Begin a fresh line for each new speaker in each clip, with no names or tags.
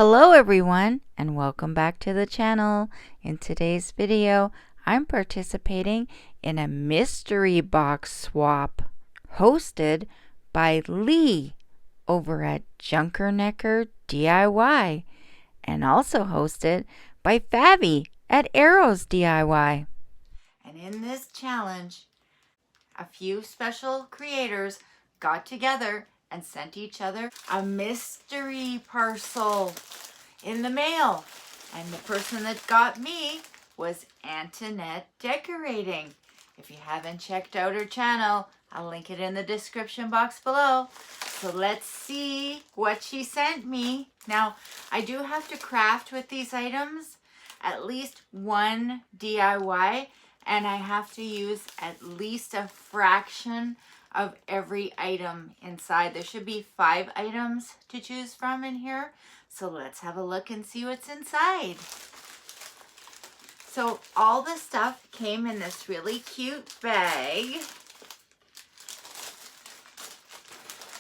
Hello everyone and welcome back to the channel. In today's video, I'm participating in a mystery box swap hosted by Lee over at Junkernecker DIY and also hosted by Fabi at Arrows DIY. And in this challenge, a few special creators got together and sent each other a mystery parcel in the mail. And the person that got me was Antoinette Decorating. If you haven't checked out her channel, I'll link it in the description box below. So let's see what she sent me. Now, I do have to craft with these items, at least one DIY, and I have to use at least a fraction of every item inside. There should be 5 items to choose from in here. So let's have a look and see what's inside. So all the stuff came in this really cute bag.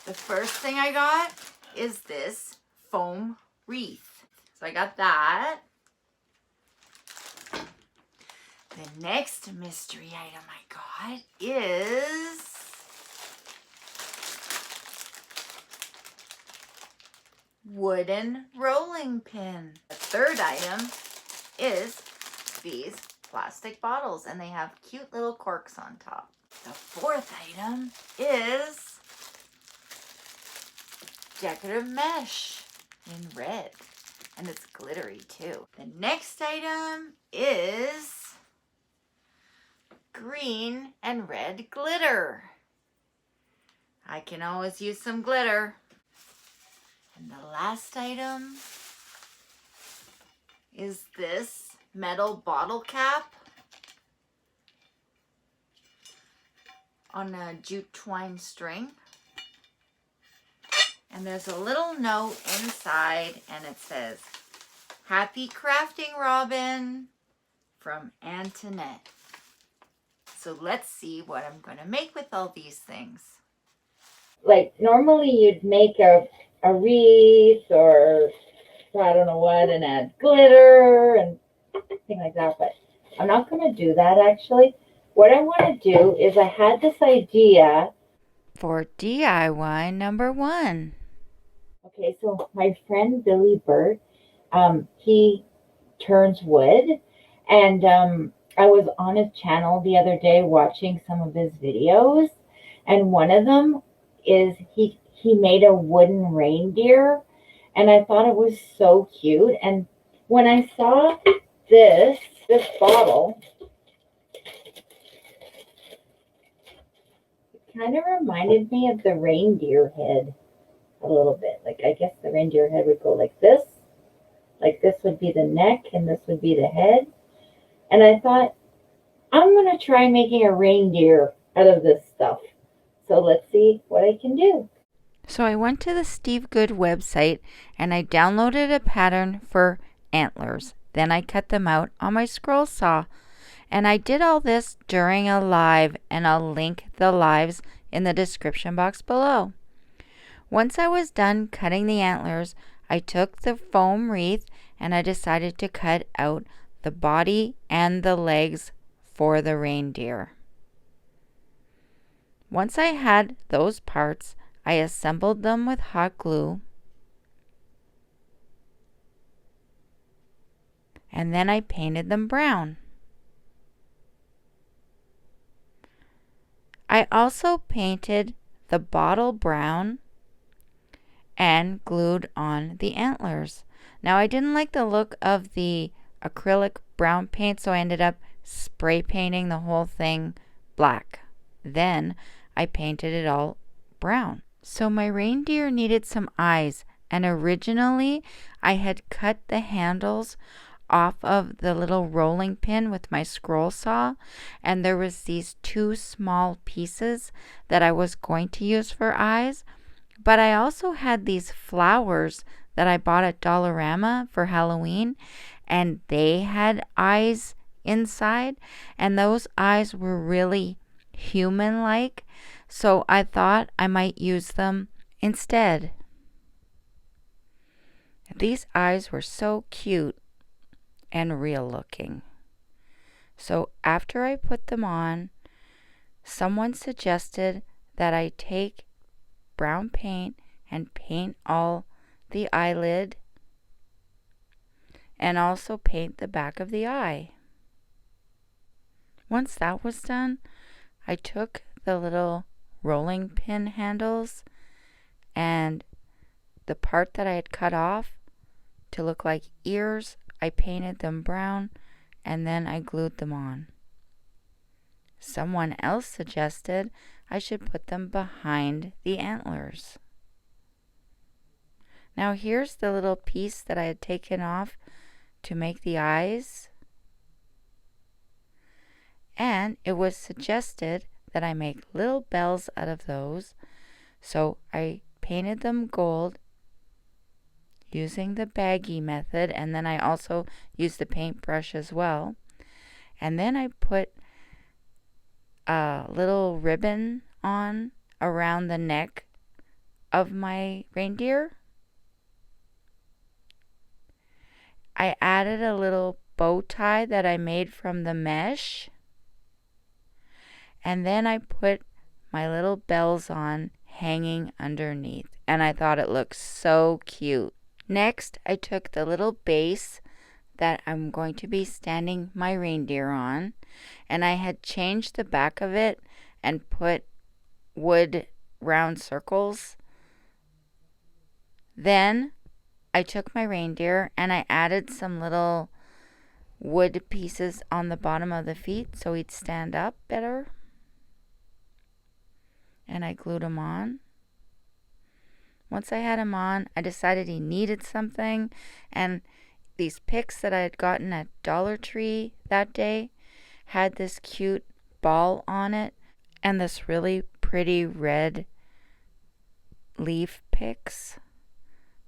The first thing I got is this foam wreath. So I got that. The next mystery item I got is wooden rolling pin. The third item is these plastic bottles, and they have cute little corks on top. The fourth item is decorative mesh in red, and it's glittery too. The next item is green and red glitter. I can always use some glitter. And the last item is this metal bottle cap on a jute twine string. And there's a little note inside, and it says, "Happy crafting, Robin," from Antoinette. So let's see what I'm going to make with all these things.
Like normally you'd make a wreath or I don't know what and add glitter and things like that, but I'm not going to do that actually. What I want to do is I had this idea
for DIY number 1.
Okay, so my friend Billy Burt, he turns wood, and I was on his channel the other day watching some of his videos, and one of them is he made a wooden reindeer, and I thought it was so cute. And when I saw this bottle, it kind of reminded me of the reindeer head a little bit. Like, I guess the reindeer head would go like this. Like, this would be the neck, and this would be the head. And I thought, I'm going to try making a reindeer out of this stuff. So let's see what I can do.
So I went to the Steve Good website and I downloaded a pattern for antlers. Then I cut them out on my scroll saw. And I did all this during a live, and I'll link the lives in the description box below. Once I was done cutting the antlers, I took the foam wreath and I decided to cut out the body and the legs for the reindeer. Once I had those parts, I assembled them with hot glue, and then I painted them brown. I also painted the bottle brown and glued on the antlers. Now, I didn't like the look of the acrylic brown paint, so I ended up spray painting the whole thing black. Then I painted it all brown. So my reindeer needed some eyes, and originally I had cut the handles off of the little rolling pin with my scroll saw, and there was these 2 small pieces that I was going to use for eyes. But I also had these flowers that I bought at Dollarama for Halloween, and they had eyes inside, and those eyes were really human-like, so I thought I might use them instead. These eyes were so cute and real looking. So after I put them on, someone suggested that I take brown paint and paint all the eyelid and also paint the back of the eye. Once that was done, I took the little rolling pin handles and the part that I had cut off to look like ears, I painted them brown and then I glued them on. Someone else suggested I should put them behind the antlers. Now here's the little piece that I had taken off to make the eyes. And it was suggested that I make little bells out of those. So I painted them gold using the baggy method, and then I also used the paintbrush as well. And then I put a little ribbon on around the neck of my reindeer. I added a little bow tie that I made from the mesh. And then I put my little bells on hanging underneath. And I thought it looked so cute. Next, I took the little base that I'm going to be standing my reindeer on. And I had changed the back of it and put wood round circles. Then I took my reindeer and I added some little wood pieces on the bottom of the feet so he'd stand up better. And I glued him on. Once I had him on, I decided he needed something, and these picks that I had gotten at Dollar Tree that day had this cute ball on it and this really pretty red leaf picks.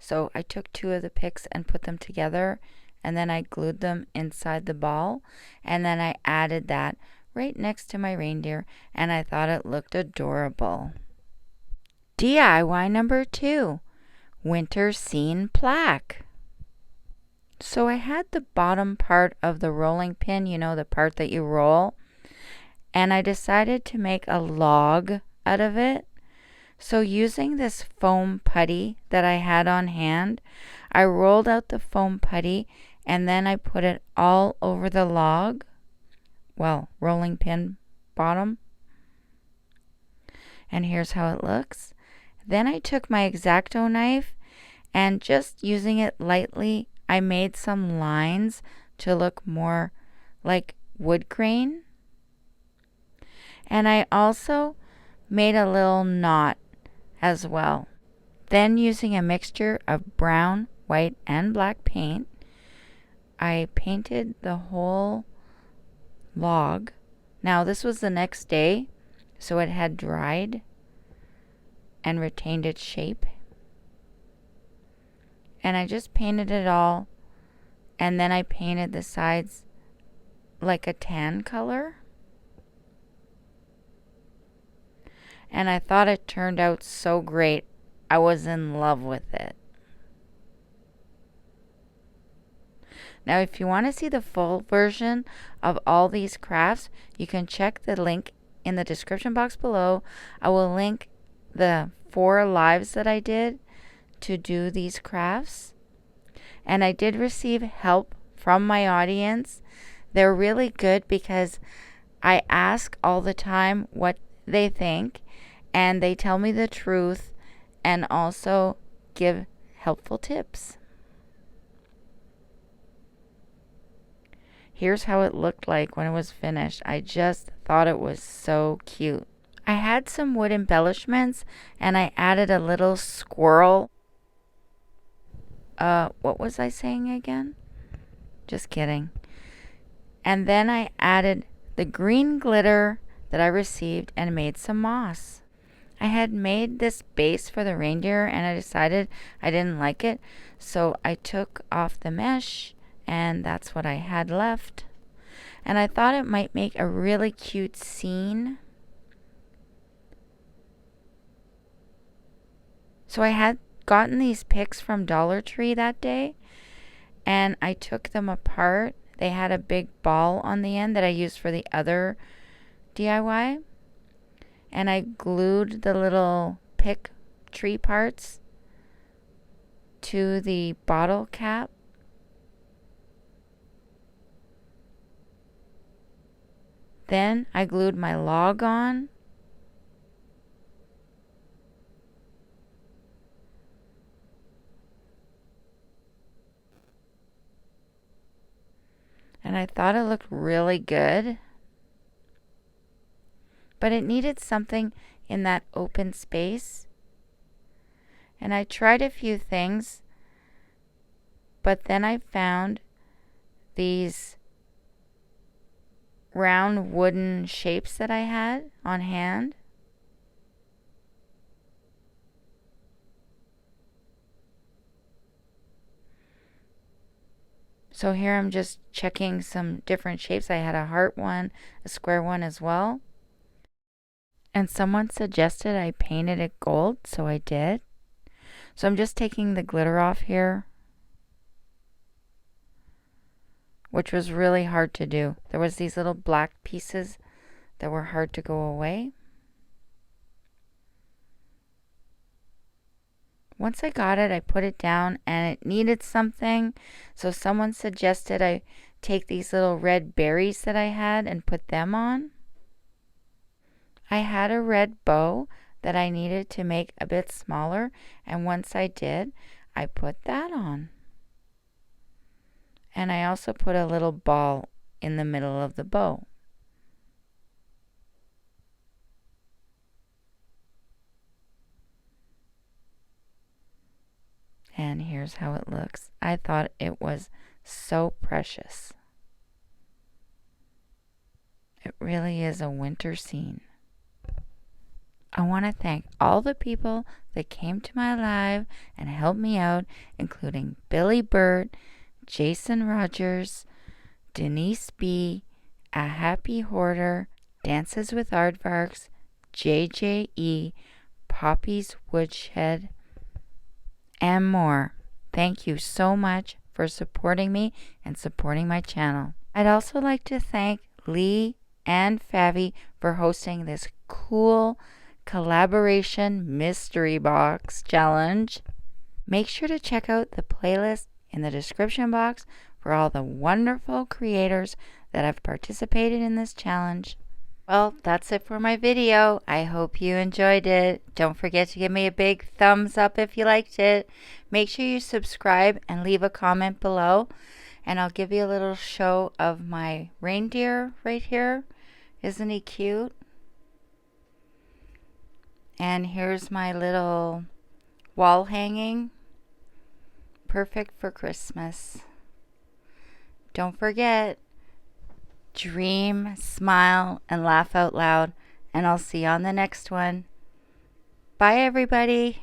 So I took 2 of the picks and put them together, and then I glued them inside the ball, and then I added that right next to my reindeer, and I thought it looked adorable. DIY number 2, winter scene plaque. So I had the bottom part of the rolling pin, you know, the part that you roll, and I decided to make a log out of it. So using this foam putty that I had on hand, I rolled out the foam putty and then I put it all over the log. Well, rolling pin bottom. And here's how it looks. Then I took my X-Acto knife and just using it lightly, I made some lines to look more like wood grain. And I also made a little knot as well. Then using a mixture of brown, white, and black paint, I painted the whole log. Now this was the next day, so it had dried and retained its shape. And I just painted it all, and then I painted the sides like a tan color. And I thought it turned out so great. I was in love with it. Now, if you want to see the full version of all these crafts, you can check the link in the description box below. I will link the 4 lives that I did to do these crafts. And I did receive help from my audience. They're really good because I ask all the time what they think, and they tell me the truth and also give helpful tips. Here's how it looked like when it was finished. I just thought it was so cute. I had some wood embellishments and I added a little squirrel. What was I saying again? Just kidding. And then I added the green glitter that I received and made some moss. I had made this base for the reindeer and I decided I didn't like it, so I took off the mesh and that's what I had left. And I thought it might make a really cute scene. So I had gotten these picks from Dollar Tree that day, and I took them apart. They had a big ball on the end that I used for the other DIY, and I glued the little pick tree parts to the bottle cap. Then I glued my log on. And I thought it looked really good. But it needed something in that open space. And I tried a few things, but then I found these round wooden shapes that I had on hand. So here I'm just checking some different shapes. I had a heart one, a square one as well. And someone suggested I painted it gold, so I did. So I'm just taking the glitter off here, which was really hard to do. There was these little black pieces that were hard to go away. Once I got it, I put it down and it needed something. So someone suggested I take these little red berries that I had and put them on. I had a red bow that I needed to make a bit smaller, and once I did, I put that on. And I also put a little ball in the middle of the bow. And here's how it looks. I thought it was so precious. It really is a winter scene. I want to thank all the people that came to my live and helped me out, including Billy Burt, Jason Rogers, Denise B., A Happy Hoarder, Dances with Aardvarks, JJE, Poppy's Woodshed, and more. Thank you so much for supporting me and supporting my channel. I'd also like to thank Lee and Favi for hosting this cool collaboration mystery box challenge. Make sure to check out the playlist in the description box for all the wonderful creators that have participated in this challenge. Well, that's it for my video. I hope you enjoyed it. Don't forget to give me a big thumbs up if you liked it. Make sure you subscribe and leave a comment below. And I'll give you a little show of my reindeer right here. Isn't he cute? And here's my little wall hanging. Perfect for Christmas. Don't forget, dream, smile, and laugh out loud. And I'll see you on the next one. Bye, everybody.